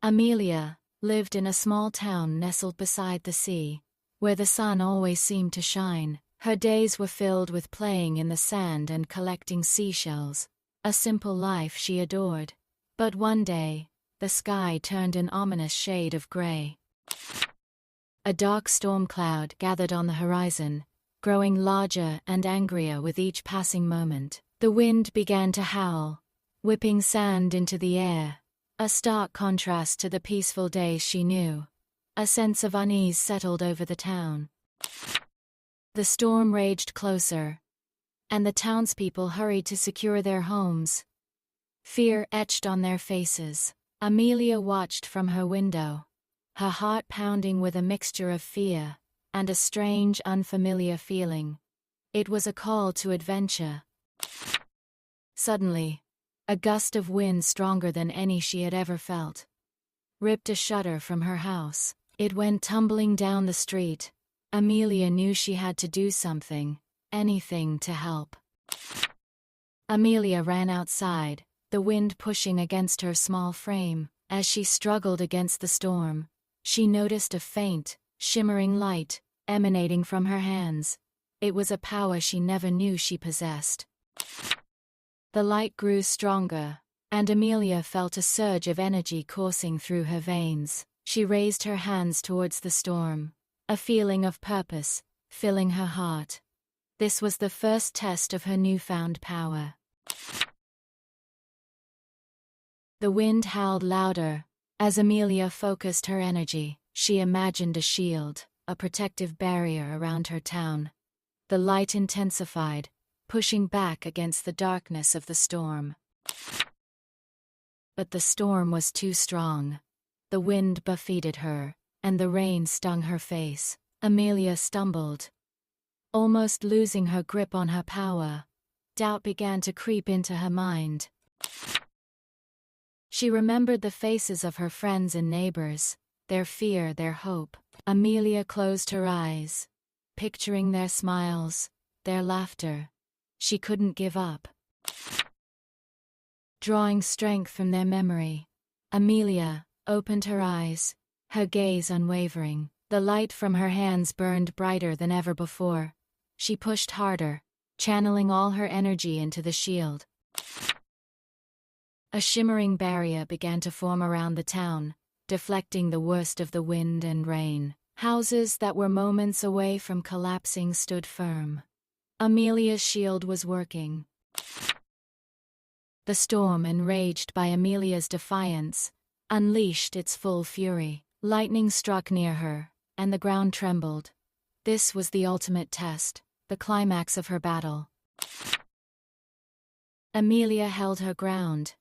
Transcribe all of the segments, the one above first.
Amelia lived in a small town nestled beside the sea, where the sun always seemed to shine. Her days were filled with playing in the sand and collecting seashells, a simple life she adored. But one day, the sky turned an ominous shade of gray. A dark storm cloud gathered on the horizon, growing larger and angrier with each passing moment. The wind began to howl, whipping sand into the air, a stark contrast to the peaceful days she knew. A sense of unease settled over the town. The storm raged closer, and the townspeople hurried to secure their homes. Fear etched on their faces. Amelia watched from her window, her heart pounding with a mixture of fear and a strange, unfamiliar feeling. It was a call to adventure. Suddenly, a gust of wind stronger than any she had ever felt ripped a shutter from her house. It went tumbling down the street. Amelia knew she had to do something, anything to help. Amelia ran outside, the wind pushing against her small frame. As she struggled against the storm, she noticed a faint, shimmering light emanating from her hands. It was a power she never knew she possessed. The light grew stronger, and Amelia felt a surge of energy coursing through her veins. She raised her hands towards the storm, a feeling of purpose filling her heart. This was the first test of her newfound power. The wind howled louder. As Amelia focused her energy, she imagined a shield, a protective barrier around her town. The light intensified, pushing back against the darkness of the storm. But the storm was too strong. The wind buffeted her, and the rain stung her face. Amelia stumbled, almost losing her grip on her power. Doubt began to creep into her mind. She remembered the faces of her friends and neighbors, their fear, their hope. Amelia closed her eyes, picturing their smiles, their laughter. She couldn't give up. Drawing strength from their memory, Amelia opened her eyes, her gaze unwavering. The light from her hands burned brighter than ever before. She pushed harder, channeling all her energy into the shield. A shimmering barrier began to form around the town, deflecting the worst of the wind and rain. Houses that were moments away from collapsing stood firm. Amelia's shield was working. The storm, enraged by Amelia's defiance, unleashed its full fury. Lightning struck near her, and the ground trembled. This was the ultimate test, the climax of her battle. Amelia held her ground,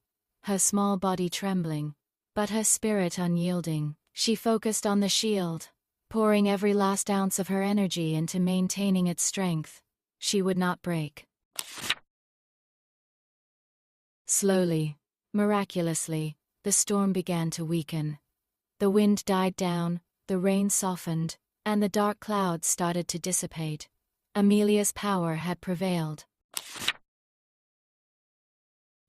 her small body trembling, but her spirit unyielding. She focused on the shield, pouring every last ounce of her energy into maintaining its strength. She would not break. Slowly, miraculously, the storm began to weaken. The wind died down, the rain softened, and the dark clouds started to dissipate. Amelia's power had prevailed.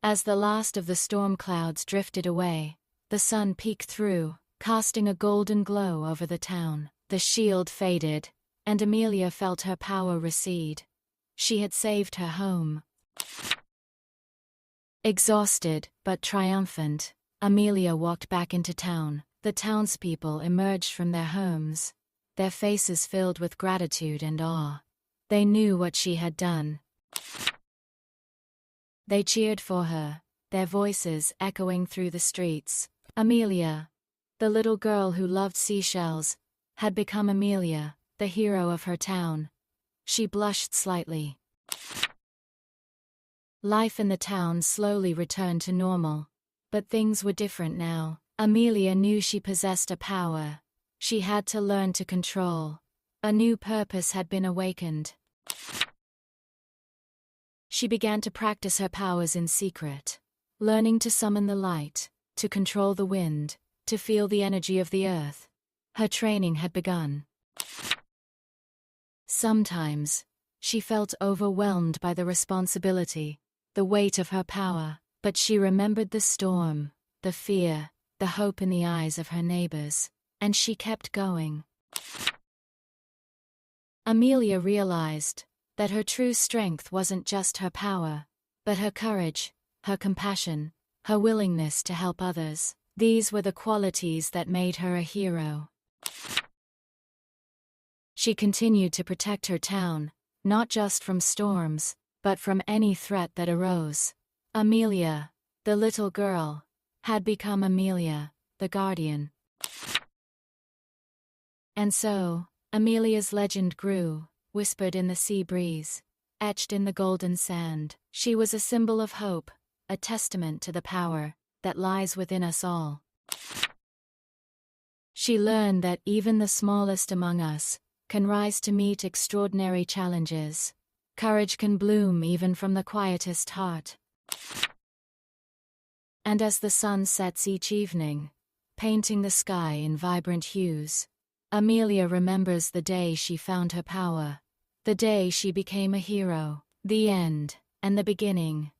As the last of the storm clouds drifted away, the sun peeked through, casting a golden glow over the town. The shield faded, and Amelia felt her power recede. She had saved her home. Exhausted, but triumphant, Amelia walked back into town. The townspeople emerged from their homes, their faces filled with gratitude and awe. They knew what she had done. They cheered for her, their voices echoing through the streets. Amelia, the little girl who loved seashells, had become Amelia, the hero of her town. She blushed slightly. Life in the town slowly returned to normal. But things were different now. Amelia knew she possessed a power she had to learn to control. A new purpose had been awakened. She began to practice her powers in secret, learning to summon the light, to control the wind, to feel the energy of the earth. Her training had begun. Sometimes, she felt overwhelmed by the responsibility, the weight of her power, but she remembered the storm, the fear, the hope in the eyes of her neighbors, and she kept going. Amelia realized that her true strength wasn't just her power, but her courage, her compassion, her willingness to help others. These were the qualities that made her a hero. She continued to protect her town, not just from storms, but from any threat that arose. Amelia, the little girl, had become Amelia, the guardian. And so, Amelia's legend grew, whispered in the sea breeze, etched in the golden sand. She was a symbol of hope, a testament to the power that lies within us all. She learned that even the smallest among us can rise to meet extraordinary challenges. Courage can bloom even from the quietest heart. And as the sun sets each evening, painting the sky in vibrant hues, Amelia remembers the day she found her power, the day she became a hero. The end, and the beginning,